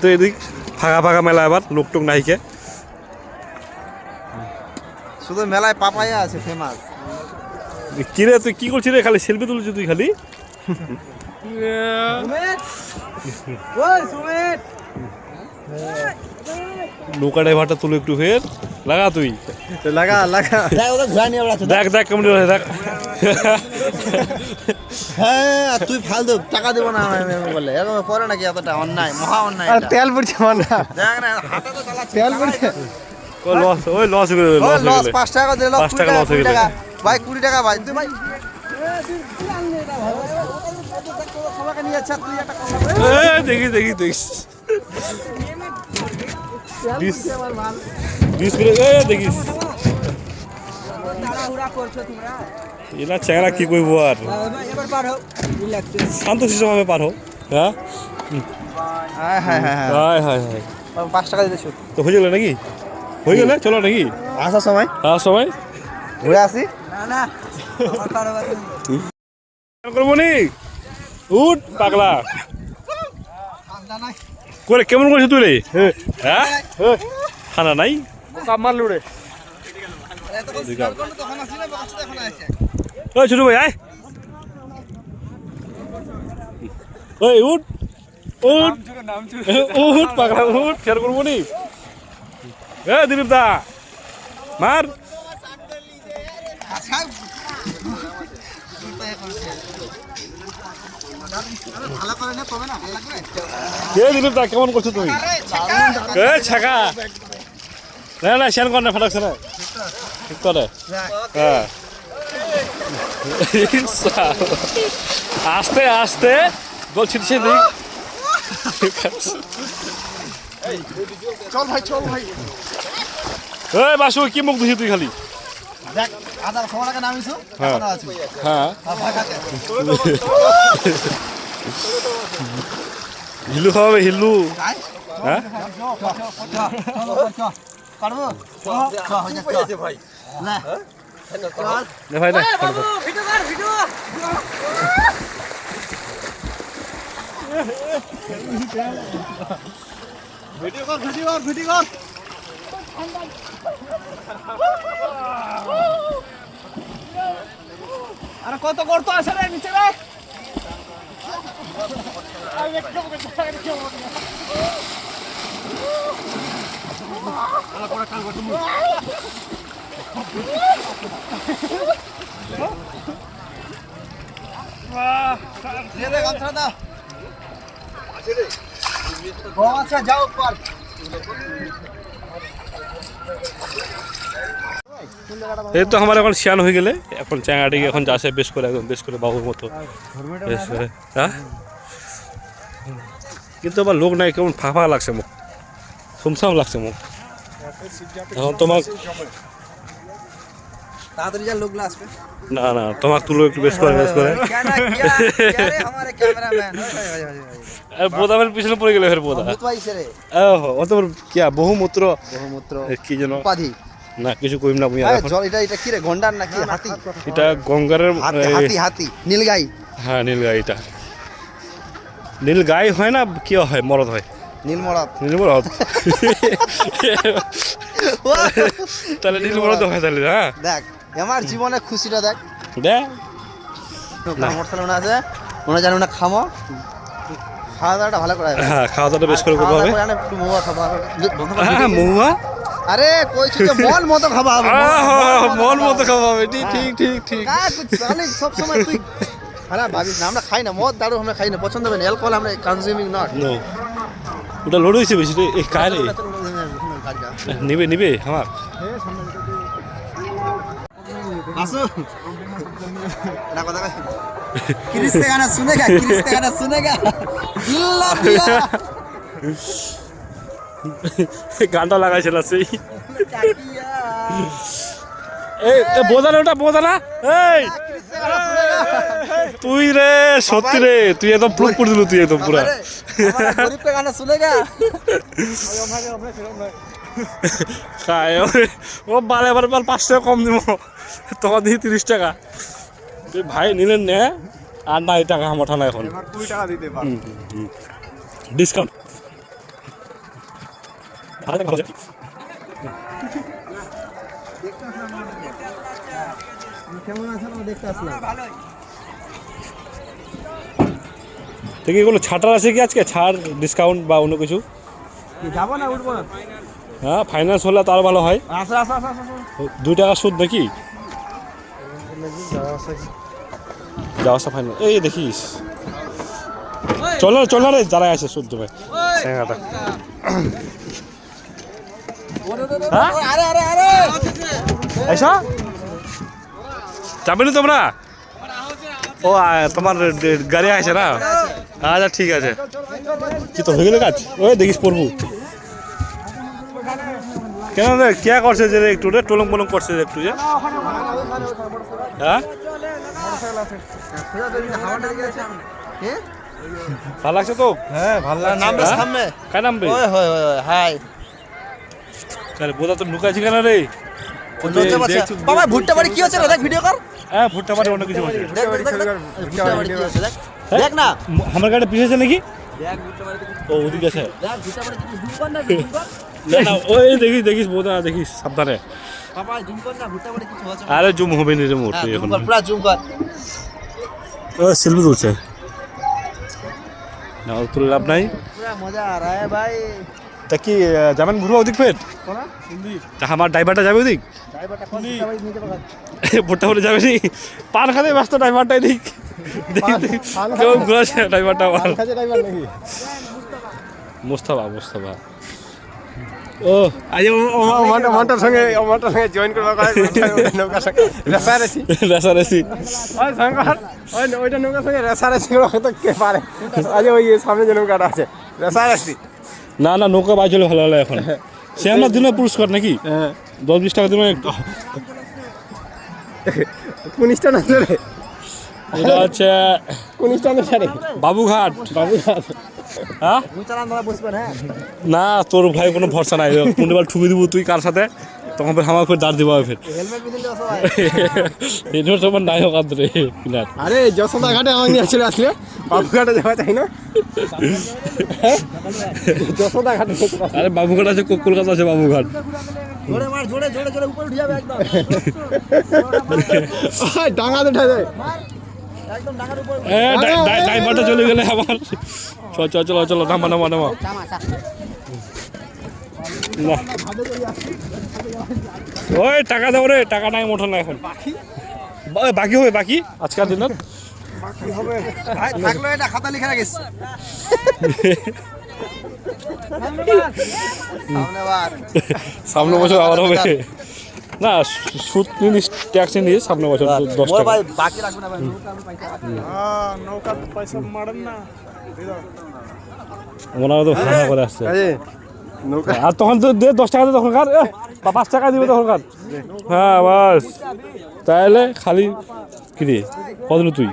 তো এদিক ফাঁকা ফাঁকা মেলা আবার লোক টোক নাইকে শুধু মেলায় পাপায়া আছে ফেমাস। কিরে তুই কি করছিস রে? খালি সেলফি তুলছিস তুই খালি। নৌকা ড্রাইভারটা তুলে একটু ফের লাগা তুই লাগা লাগা দেখ দেখ কেমন দেখ। হ্যাঁ তুই ফালতু টাকা দেবো না বলে এরকম করে নাকি? এতটা অন্যায়, মহা অন্যায়। তেল পড়ছে মানে দেখ না হাতে তো চালাচ্ছে। তেল পড়ছে। ওই লস হয়ে গেল লস 5 টাকা দিলে 5 টাকা লস হয়ে গেল ভাই 20 টাকা ভাই তুই ভাই সবাইকে নিয়ে যাচ্ছে তুই একটা কথা দেখি দেখি দেখিস দেখিস এরা চেহারা কি করবো আর শান্ত শিষ্টভাবে পার হোক। হ্যাঁ হ্যাঁ হ্যাঁ হায় হায় হায় 5 টাকা দিতে শুট তো হয়ে গেল নাকি? হয়ে গেলে চলো নাকি? আসার সময় সবাই ঘুরে আসি। না করবো নি উঠ পাগলা করে কেমন করছিস তুই রে? হ্যাঁ খানা নাই কামার লুড়ে ওই ছোট ভাই আয় ওই উঠ উঠ উঠ পাগলা উঠ ফের করবো নি। দিলীপ দা মার দিলীপ দা কেমন করছো তুমি? ছাকা না না সেন কর না ফাটাকছে না ঠিক করে। হ্যাঁ আস্তে আস্তে গোল ছিটছে দিক। চল ভাই চল ভাই এই বাসু কি মুখ দিছি তুই খালি? দেখ আধা সময় টাকা নামিছো হ্যাঁ এখনো আছে। হ্যাঁ হিল্লু খাওয়াবে হিল্লু। হ্যাঁ পারবো ভাই না ভাই না ভিডিও কর আরে কত করতো আসে রে নিচে রে আচ্ছা যাও পার এই তো আমার এখন শিয়ান হয়ে গেলে এখন চ্যাঙাটিকে এখন যাচ্ছে বেশ করে একদম বেশ করে বাবুর মতো বেশ করে। হ্যাঁ কিন্তু আবার লোক নাই, কেমন ফাঁকা লাগছে মুখ, সুমসাম লাগছে মুখ। এখন তোমার তাড়াতাড়ি যা লোকগুলো আসবে। না না তোমার তুলো একটু বেশ করে বেশ করে বোদামের পিছনে পড়ে গেলে ফের বোদা অত কিয়া বহুমূত্র কি যেন উপাধি না কিছু কইম না মুই এখন। জল এটা কি রে গন্ডার নাকি হাতি? এটা গঙ্গারের হাতি নীলগাই। হ্যাঁ নীলগাই। এটা নীলগাই হয় না কি হয়? মরদ হয় নীলমরদ। নীলমরদ তাহলে নীলমরদ হয় তাহলে। হ্যাঁ দেখ আমার জীবনে খুশিটা দেখ দেখ মশলা মনে আছে মনে জানো না খামো খাওয়া দাওয়াটা ভালো করে। হ্যাঁ খাওয়া দাওয়াটা বেশ করে করবো হবে। একটু মহুয়া খাবো। হ্যাঁ মহুয়া আরে কইছি তো মন মতো খাওয়া হবে। মন মতো খাওয়া হবে ঠিক ঠিক ঠিক ঠিক। সব সময় তুই খারাপ ভাবিস না। আমরা খাই না মদ দারু, আমরা খাই না, পছন্দ হবে না। অ্যালকোহল আমরা কনজিউমিং নট। নো ওটা লোড হয়েছে বেশি রে। এই কায় রে নিবে নিবে আমার আসো না কথা কই কিরিস্তে গানা শুনেগা, কিরিস্তে গানা শুনেগা দিল্লা দিয়া গানটা লাগাইছিল সেই এই বোঝা না ওটা বোঝা না। এই তুই রে সত্যি রে তুই একদম প্রুফ করে দিলু তুই একদম পুরা। গরিব পে গানা শুনেগা খায় ও বারে বারে 5 টাকা কম দিব তখন দিই 30 টাকা। তুই ভাই নিলেন না আর নাই টাকা মোটা না এখন এবার 20 টাকা দিতে পার ডিসকাউন্ট কেমন আছেন দেখতে আসলাম ঠিক এগুলো ছাড়ার আছে কি আজকে ছাড় ডিসকাউন্ট বা অন্য কিছু যাবো না উঠবো না হ্যাঁ ফাইন্যান্স হলে তো আরো ভালো হয় আসো আসো আসো আসো 2 টাকা সুদ নাকি যাওয়া ফাইনাল এই দেখিস চল না রে যারা আছে সুদ দেবে স্যাঙ্গাটা আরে আরে আরে আইসা যাবে না তোমরা ও তোমার গাড়ি আছে না আচ্ছা ঠিক আছে কি তো হয়ে গেল কাজ ওই দেখিস পড়বো কেন রে কে করছে যে একটু রে টলং বলং করছে যে একটু যে হ্যাঁ ভালো লাগছে তো হ্যাঁ ভালো নামবে সামনে কার নামবে ওই হয় হয় হাই কারে বোধা তো লুকাইছি কেন রে বাবা ভুট্টা বাড়ি কি হচ্ছে রে দেখ ভিডিও কর হ্যাঁ ভুট্টা বাড়ি অন্য কিছু আছে দেখ দেখ দেখ ভুট্টা বাড়ি কি হচ্ছে দেখ দেখ না আমার গাড়ি পিছিয়েছে নাকি দেখ ভুট্টা বাড়ি ও ওদিকে আছে দেখ ভুট্টা বাড়ি কি জুম কর না জুম কর না না ওই দেখিস বোধা দেখিস সাবধানে বাবা জুম কর না ভুট্টা বাড়ি কিছু হচ্ছে আরে জুম হবে না রে মোটে জুম এখন কর পুরো জুম কর ও সেলফি তুলছে না ওর তুলে লাভ নাই পুরো মজা আ रहा है ভাই তা কি যাবেন ঘুরবো ওদিক ফের কোনা তা আমার ড্রাইভারটা যাবে ওদিক ড্রাইভারটা কোন ভুট্টা বাড়ি নিতে পারবে ভুট্টা বলে যাবে নি পান খাতে ব্যস্ত ড্রাইভারটা এদিক কেউ ঘুরাছে ড্রাইভারটা আমার কাজে ড্রাইভার নাকি মোস্তফা ও আজ ওমানটার সঙ্গে জয়েন করবা করে নৌকার সঙ্গে রেসারেসি রেসারেসি ওই শঙ্কর ওইটা নৌকার সঙ্গে রেসারেসি করতে তো কে পারে আজ ওই সামনে যে নৌকাটা আছে রেসারেসি না না নৌকা বাই চলে ভালো হলো এখন সে আমার দিনে পুরস্কার নাকি হ্যাঁ 10-20 টাকা দিনে কুনিশটা না রে এটা হচ্ছে কুনিশটা না রে বাবুঘাট হ্যাঁ চালান ধরা বসবেন হ্যাঁ না তোর ভাই কোনো ভরসা নাই কোনবার ঠুকে দিব তুই কার সাথে তখন ফের আমার ফের দাঁড় দিব ফের হেলমেট পিনলে অসহায় এটার তোমার নাই হোক আদরে কিনার আরে যশোদা ঘাটে আমাকে নিয়ে চলে আসলে বাবুঘাটে যাওয়া চাই না যশোদা ঘাটে আরে বাবুঘাট আছে কলকাতা আছে বাবুঘাট জোরে মার জোরে জোরে জোরে উপরে উঠে যাবে একদম ডাঙা উঠে যায় একদম ডাঙার উপরে ড্রাইভারটা চলে গেলে আবার চলো নামা না ওই টাকা দাও রে টাকা নাই মোটা না এখন বাকি হবে বাকি আজকের দিনত ভাই থাকলো এটা খাতা লিখে রাখিস সামনে বছর আবার হবে না সুদ নিস ট্যাক্স নিস সামনে বছর 10 টাকা ভাই বাকি রাখবে না ভাই নৌকার পয়সা মারেন না মনে হয় তো ভাড়া করে আসছে নৌকা আর তখন তো দে 10 টাকা দে তখন কার 5 টাকা দিবে তখন কার হ্যাঁ বাস তাহলে খালি কি রে কত তুই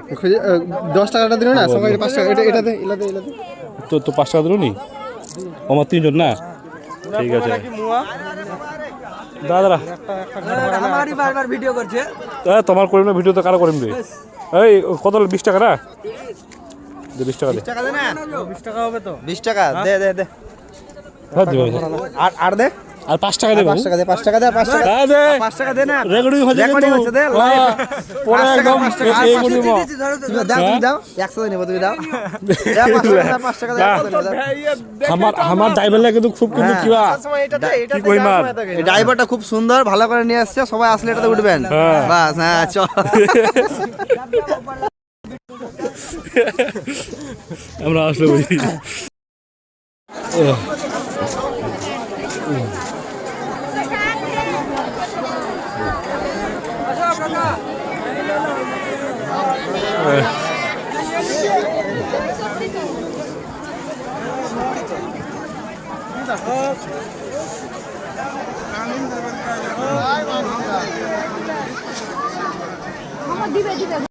10 টাকাটা দিল না সবাই 5 টাকা এটাতে তো 5 টাকা দিল নি আমার 3 জন না ঠিক আছে দাদা আমারই বারবার ভিডিও করছে তোমার করিম না ভিডিও তো কারো করিম রে এই কত 20 টাকা না দে 20 টাকা দে টাকা দে না 20 টাকা হবে তো 20 টাকা দে হ্যাঁ দিবে আর দে আর 5 টাকা দে 5 টাকা দে 5 টাকা দে 5 টাকা দে 5 টাকা দে না রেকর্ডিং হচ্ছে রেকর্ডিং হচ্ছে দে পরে একদম এই বলি মো দাও তুমি দাও 100 নেব তুমি দাও 5 টাকা দে আমার ড্রাইভার লাগে তো খুব কিন্তু কিবা কি কই মার এই ড্রাইভারটা খুব সুন্দর ভালো করে নিয়ে আসছে সবাই আসলে এটাতে উঠবেন বাস হ্যাঁ চল আমরা আসলে বুঝি দিবে